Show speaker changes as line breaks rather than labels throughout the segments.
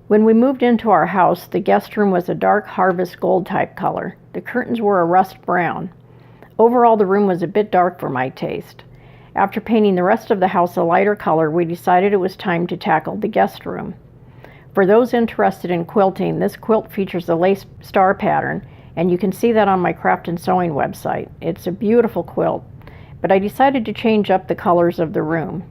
When we moved into our house, the guest room was a dark harvest gold type color. The curtains were a rust brown. Overall, the room was a bit dark for my taste. After painting the rest of the house a lighter color, we decided it was time to tackle the guest room. For those interested in quilting, this quilt features a lace star pattern, and you can see that on my craft and sewing website. It's a beautiful quilt, but I decided to change up the colors of the room.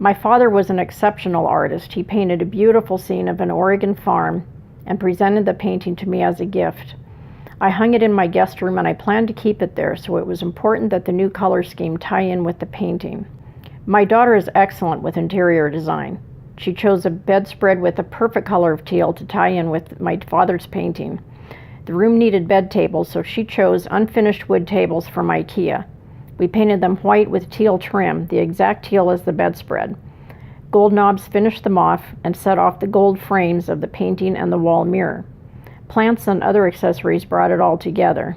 My father was an exceptional artist. He painted a beautiful scene of an Oregon farm and presented the painting to me as a gift. I hung it in my guest room and I planned to keep it there, so it was important that the new color scheme tie in with the painting. My daughter is excellent with interior design. She chose a bedspread with a perfect color of teal to tie in with my father's painting. The room needed bed tables, so she chose unfinished wood tables from IKEA. We painted them white with teal trim, the exact teal as the bedspread. Gold knobs finished them off and set off the gold frames of the painting and the wall mirror. Plants and other accessories brought it all together.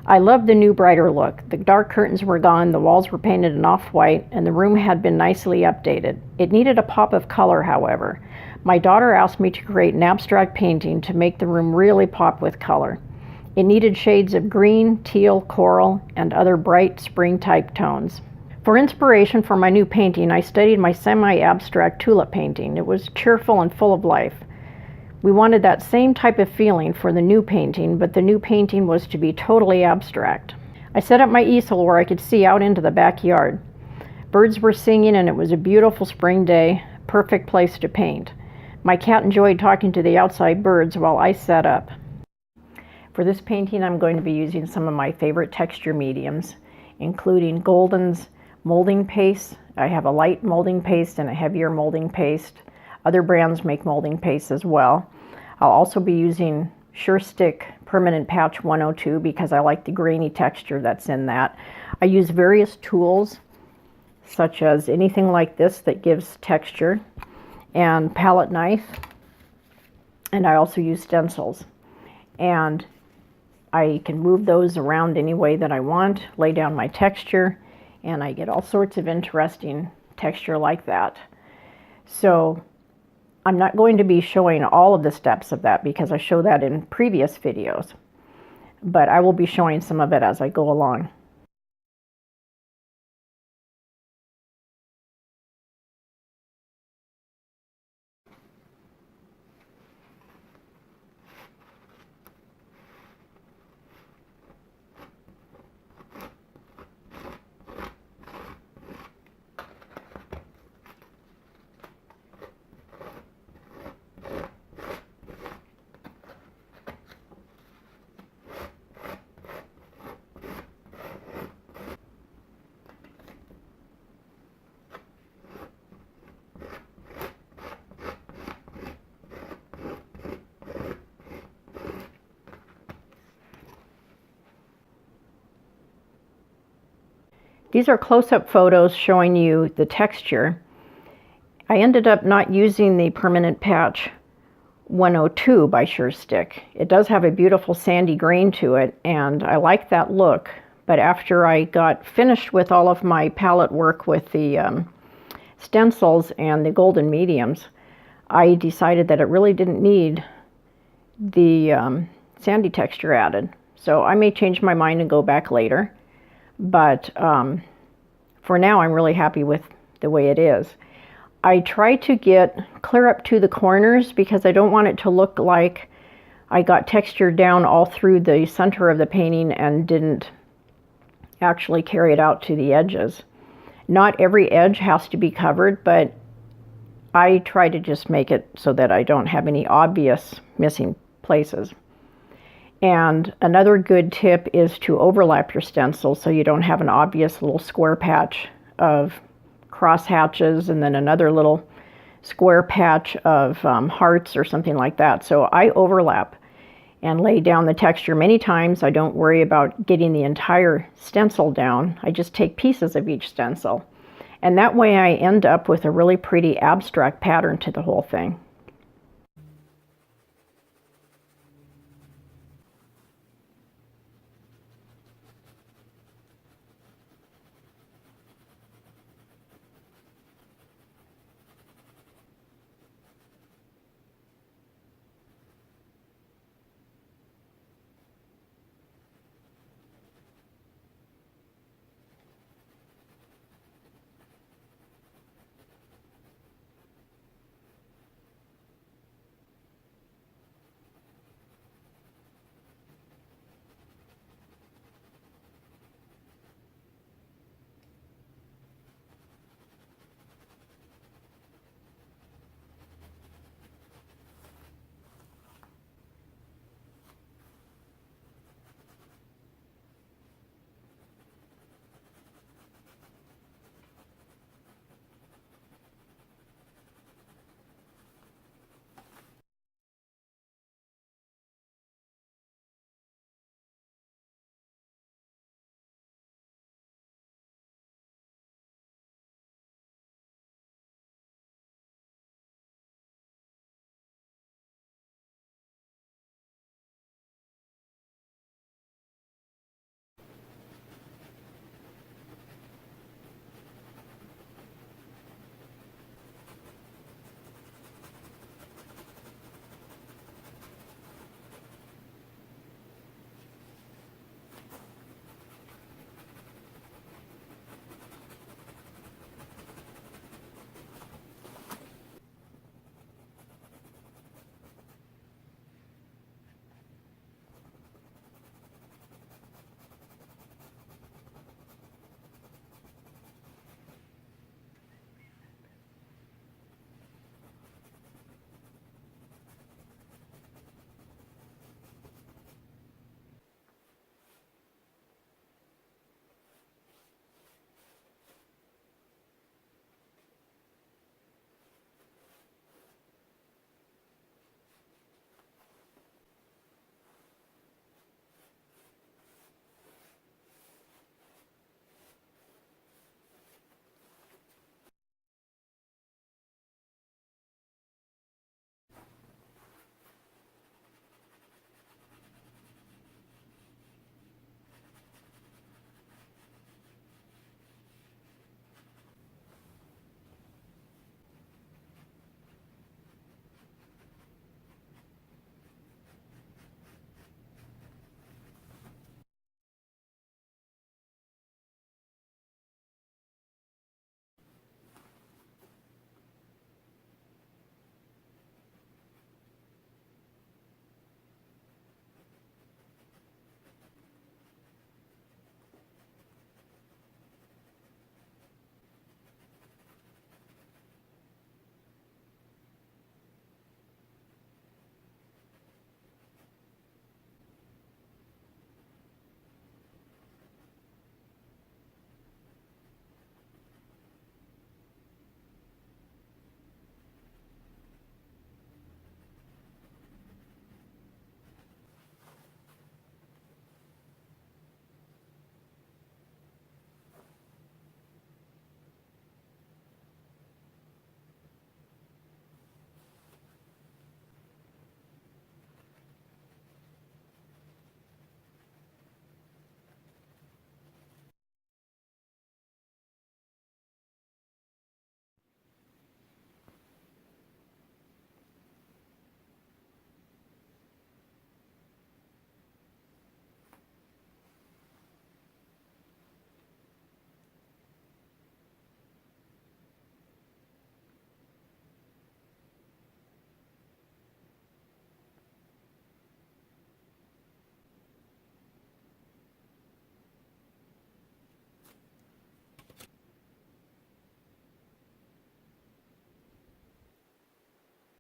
I loved the new brighter look. The dark curtains were gone, the walls were painted an off-white, and the room had been nicely updated. It needed a pop of color, however. My daughter asked me to create an abstract painting to make the room really pop with color. It needed shades of green, teal, coral, and other bright spring-type tones. For inspiration for my new painting, I studied my semi-abstract tulip painting. It was cheerful and full of life. We wanted that same type of feeling for the new painting, but the new painting was to be totally abstract. I set up my easel where I could see out into the backyard. Birds were singing and it was a beautiful spring day, perfect place to paint. My cat enjoyed talking to the outside birds while I set up. For this painting, I'm going to be using some of my favorite texture mediums, including Golden's molding paste. I have a light molding paste and a heavier molding paste. Other brands make molding paste as well. I'll also be using Sure Stick Permanent Patch 102 because I like the grainy texture that's in that. I use various tools, such as anything like this that gives texture, and palette knife, and I also use stencils. And I can move those around any way that I want, lay down my texture, and I get all sorts of interesting texture like that. So I'm not going to be showing all of the steps of that because I show that in previous videos, but I will be showing some of it as I go along. These are close-up photos showing you the texture. I ended up not using the Permanent Patch 102 by Sure Stick. It does have a beautiful sandy grain to it, and I like that look. But after I got finished with all of my palette work with the stencils and the golden mediums, I decided that it really didn't need the sandy texture added. So I may change my mind and go back later. But for now, I'm really happy with the way it is. I try to get clear up to the corners because I don't want it to look like I got texture down all through the center of the painting and didn't actually carry it out to the edges. Not every edge has to be covered, but I try to just make it so that I don't have any obvious missing places. And another good tip is to overlap your stencil so you don't have an obvious little square patch of cross hatches and then another little square patch of hearts or something like that. So I overlap and lay down the texture many times. I don't worry about getting the entire stencil down. I just take pieces of each stencil. And that way I end up with a really pretty abstract pattern to the whole thing.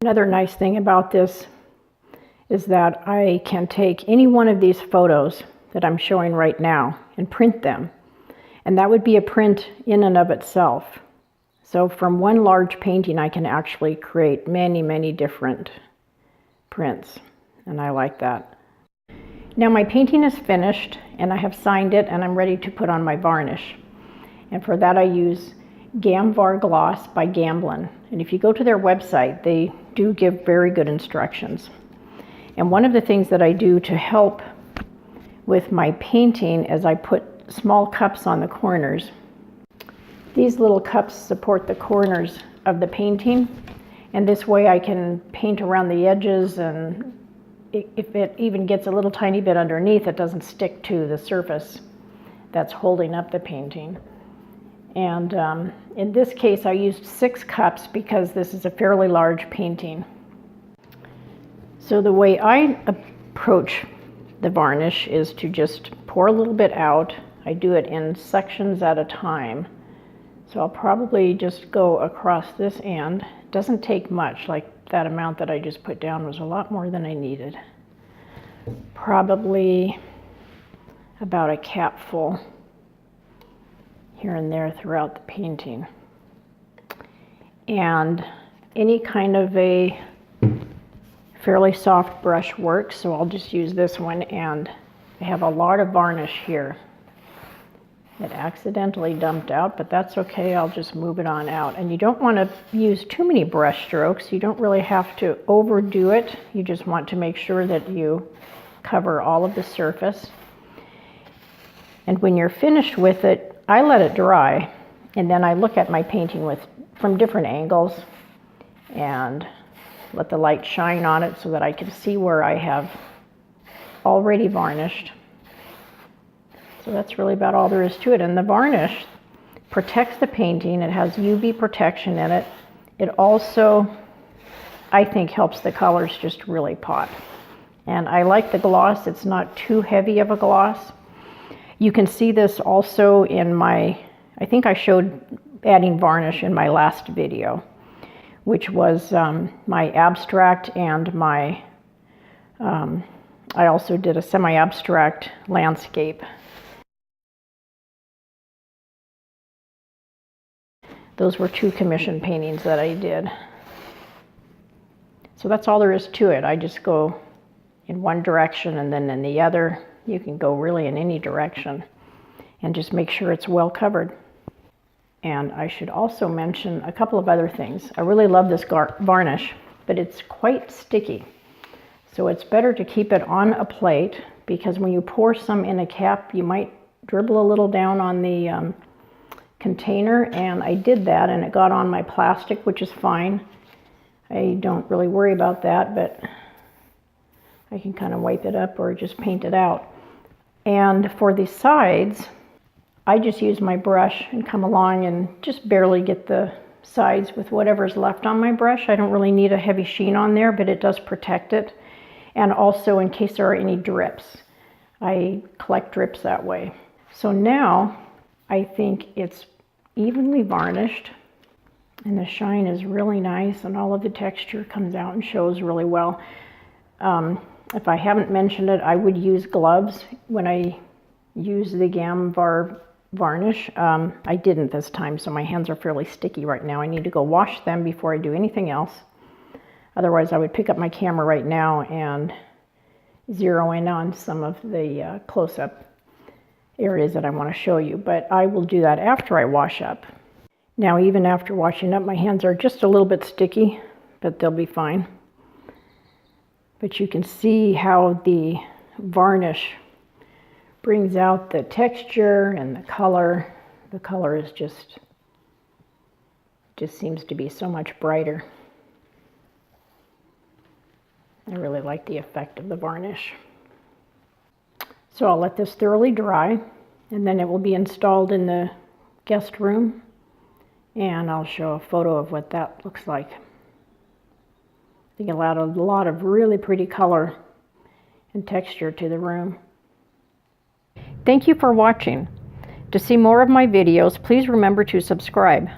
Another nice thing about this is that I can take any one of these photos that I'm showing right now and print them. And that would be a print in and of itself. So from one large painting, I can actually create many, many different prints. And I like that. Now my painting is finished and I have signed it and I'm ready to put on my varnish. And for that I use Gamvar Gloss by Gamblin. And if you go to their website, they do give very good instructions. And one of the things that I do to help with my painting is I put small cups on the corners. These little cups support the corners of the painting, and this way I can paint around the edges, and if it even gets a little tiny bit underneath, it doesn't stick to the surface that's holding up the painting. And in this case I used 6 cups because this is a fairly large painting. So the way I approach the varnish is to just pour a little bit out. I do it in sections at a time. So I'll probably just go across this end. It doesn't take much, like that amount that I just put down was a lot more than I needed. Probably about a capful here and there throughout the painting. And any kind of a fairly soft brush works, so I'll just use this one, and I have a lot of varnish here. It accidentally dumped out, but that's okay, I'll just move it on out. And you don't want to use too many brush strokes. You don't really have to overdo it. You just want to make sure that you cover all of the surface. And when you're finished with it, I let it dry, and then I look at my painting from different angles and let the light shine on it so that I can see where I have already varnished. So that's really about all there is to it. And the varnish protects the painting. It has UV protection in it. It also, I think, helps the colors just really pop. And I like the gloss. It's not too heavy of a gloss. You can see this also in my, I think I showed adding varnish in my last video, which was my abstract and my, I also did a semi-abstract landscape. Those were 2 commission paintings that I did. So that's all there is to it. I just go in one direction and then in the other. You can go really in any direction and just make sure it's well covered. And I should also mention a couple of other things. I really love this varnish, but it's quite sticky. So it's better to keep it on a plate, because when you pour some in a cap, you might dribble a little down on the container, and I did that and it got on my plastic, which is fine. I don't really worry about that, but I can kind of wipe it up or just paint it out. And for the sides, I just use my brush and come along and just barely get the sides with whatever's left on my brush. I don't really need a heavy sheen on there, but it does protect it. And also in case there are any drips, I collect drips that way. So now I think it's evenly varnished and the shine is really nice and all of the texture comes out and shows really well. If I haven't mentioned it, I would use gloves when I use the Gamvar varnish. I didn't this time, so my hands are fairly sticky right now. I need to go wash them before I do anything else. Otherwise, I would pick up my camera right now and zero in on some of the close-up areas that I want to show you, but I will do that after I wash up. Now, even after washing up, my hands are just a little bit sticky, but they'll be fine. But you can see how the varnish brings out the texture and the color. The color is just seems to be so much brighter. I really like the effect of the varnish. So I'll let this thoroughly dry, and then it will be installed in the guest room, and I'll show a photo of what that looks like. I think it allowed a lot of really pretty color and texture to the room. Thank you for watching. To see more of my videos, please remember to subscribe.